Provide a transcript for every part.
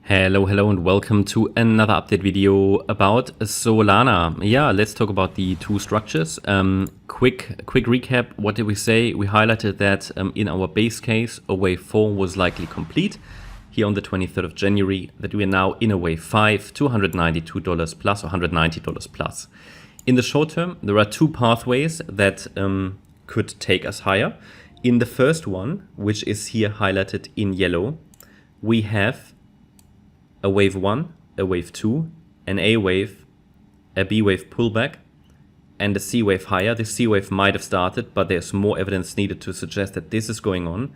Hello and welcome to another update video about Solana. Yeah, let's talk about the two structures. Quick recap. What did we say? We highlighted that in our base case, a wave 4 was likely complete here on the 23rd of January, that we are now in a wave 5, $292 plus or $190 plus. In the short term, there are two pathways that could take us higher. In the first one, which is here highlighted in yellow, we have a wave 1, a wave 2, an A wave, a B wave pullback, and a C wave higher. The C wave might have started, but there's more evidence needed to suggest that this is going on.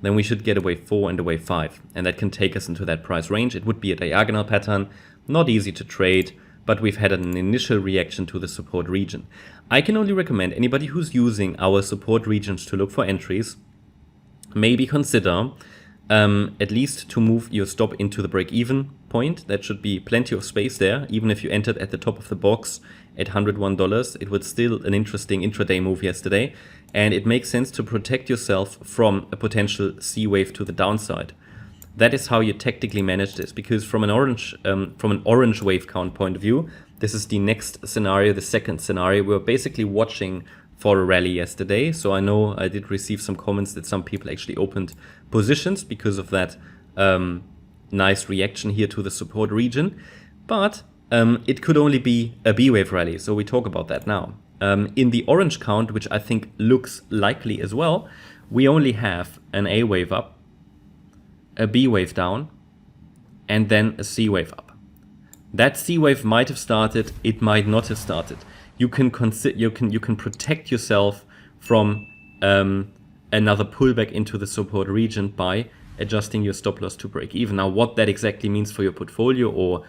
Then we should get a wave 4 and a wave 5, and that can take us into that price range. It would be a diagonal pattern, not easy to trade, but we've had an initial reaction to the support region. I can only recommend anybody who's using our support regions to look for entries, maybe consider at least to move your stop into the break-even point. That should be plenty of space there. Even if you entered at the top of the box at $101, it was still an interesting intraday move yesterday. And it makes sense to protect yourself from a potential C wave to the downside. That is how you tactically manage this, because from an orange wave count point of view, this is the next scenario, the second scenario. We're basically watching for a rally yesterday. So I know I did receive some comments that some people actually opened positions because of that nice reaction here to the support region. But it could only be a B wave rally. So we talk about that now. In the orange count, which I think looks likely as well, we only have an A wave up, a B wave down, and then a C wave up. That C wave might have started, it might not have started. You can protect yourself from another pullback into the support region by adjusting your stop loss to break even. Now, what that exactly means for your portfolio or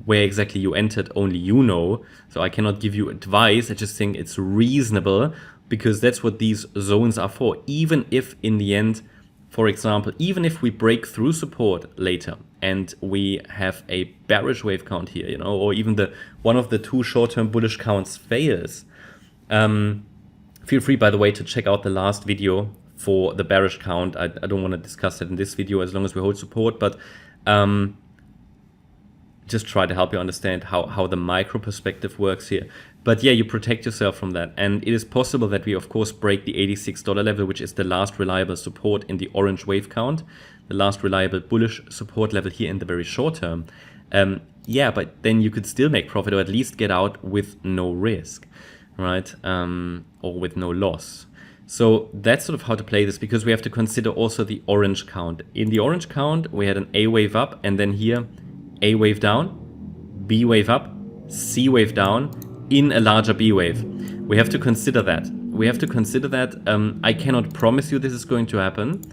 where exactly you entered, only you know. So I cannot give you advice. I just think it's reasonable, because that's what these zones are for. Even if in the end, for example, even if we break through support later and we have a bearish wave count here, you know, or even one of the two short-term bullish counts fails, feel free, by the way, to check out the last video for the bearish count. I don't want to discuss it in this video as long as we hold support, but just try to help you understand how the micro perspective works here. But yeah, you protect yourself from that. And it is possible that we, of course, break the $86 level, which is the last reliable support in the orange wave count, the last reliable bullish support level here in the very short term. Yeah, but then you could still make profit, or at least get out with no risk, right? Or with no loss. So that's sort of how to play this, because we have to consider also the orange count. In the orange count, we had an A wave up, and then here, A wave down, B wave up, C wave down, in a larger B wave. We have to consider that. I cannot promise you this is going to happen,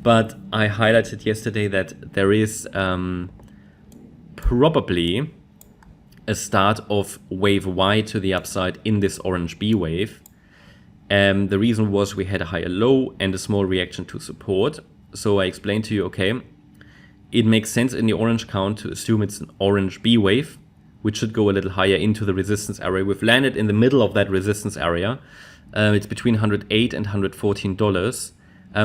but I highlighted yesterday that there is probably a start of wave Y to the upside in this orange B wave. The reason was we had a higher low and a small reaction to support. So I explained to you, okay, it makes sense in the orange count to assume it's an orange B wave, which should go a little higher into the resistance area. We've landed in the middle of that resistance area. It's between $108 and $114,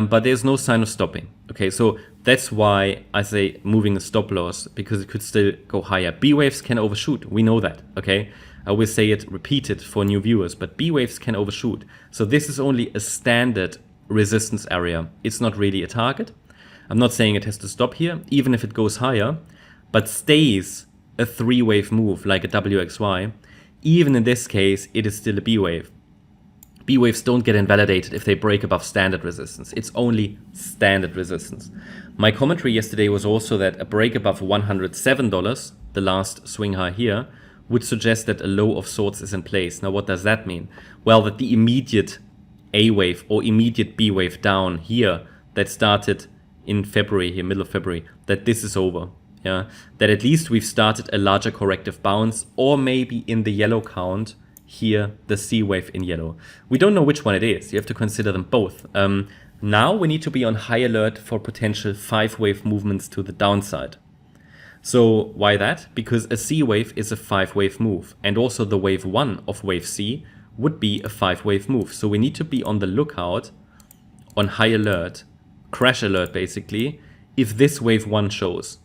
but there's no sign of stopping. Okay, so that's why I say moving a stop loss, because it could still go higher. B waves can overshoot. We know that, okay? I will say it, repeat it for new viewers, but B waves can overshoot. So this is only a standard resistance area. It's not really a target. I'm not saying it has to stop here, even if it goes higher, but stays a 3-wave move like a WXY. Even in this case, it is still a B wave. B waves don't get invalidated if they break above standard resistance. It's only standard resistance. My commentary yesterday was also that a break above $107, the last swing high here, would suggest that a low of sorts is in place. Now, what does that mean? Well, that the immediate A wave or immediate B wave down here that started in February, here, middle of February, that this is over. Yeah, that at least we've started a larger corrective bounce, or maybe in the yellow count here, the C wave in yellow. We don't know which one it is. You have to consider them both. Now we need to be on high alert for potential 5-wave movements to the downside. So why that? Because a C wave is a 5-wave move, and also the wave 1 of wave C would be a 5-wave move. So we need to be on the lookout, on high alert, crash alert basically, if this wave 1 shows.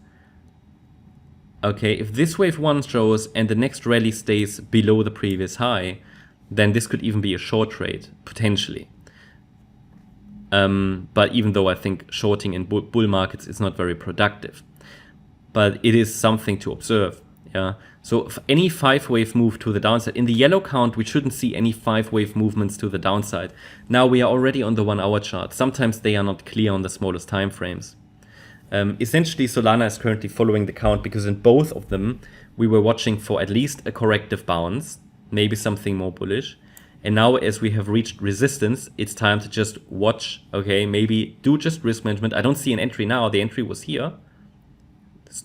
Okay, if this wave 1 shows and the next rally stays below the previous high, then this could even be a short trade, potentially. But even though I think shorting in bull markets is not very productive, but it is something to observe. Yeah. So if any 5-wave move to the downside, in the yellow count, we shouldn't see any 5-wave movements to the downside. Now we are already on the 1-hour chart. Sometimes they are not clear on the smallest time frames. Essentially, Solana is currently following the count because in both of them, we were watching for at least a corrective bounce, maybe something more bullish. And now as we have reached resistance, it's time to just watch, okay, maybe do just risk management. I don't see an entry now. The entry was here.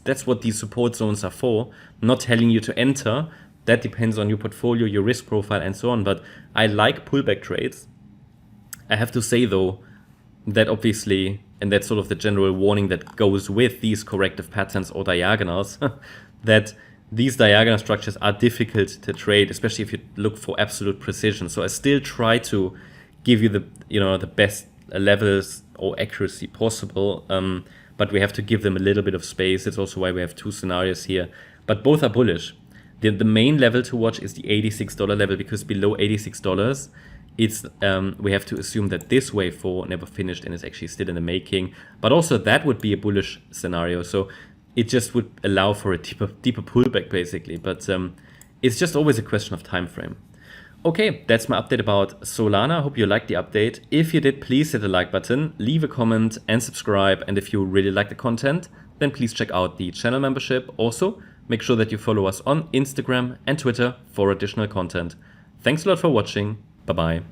That's what these support zones are for. I'm not telling you to enter. That depends on your portfolio, your risk profile, and so on. But I like pullback trades. I have to say, though, that obviously, and that's sort of the general warning that goes with these corrective patterns or diagonals, that these diagonal structures are difficult to trade, especially if you look for absolute precision. So I still try to give you the best levels or accuracy possible, but we have to give them a little bit of space. It's also why we have two scenarios here, but both are bullish. The main level to watch is the $86 level, because below $86, it's we have to assume that this wave 4 never finished and is actually still in the making. But also that would be a bullish scenario. So it just would allow for a deeper pullback, basically. But it's just always a question of time frame. Okay, that's my update about Solana. I hope you liked the update. If you did, please hit the like button, leave a comment and subscribe. And if you really like the content, then please check out the channel membership. Also, make sure that you follow us on Instagram and Twitter for additional content. Thanks a lot for watching. Bye-bye.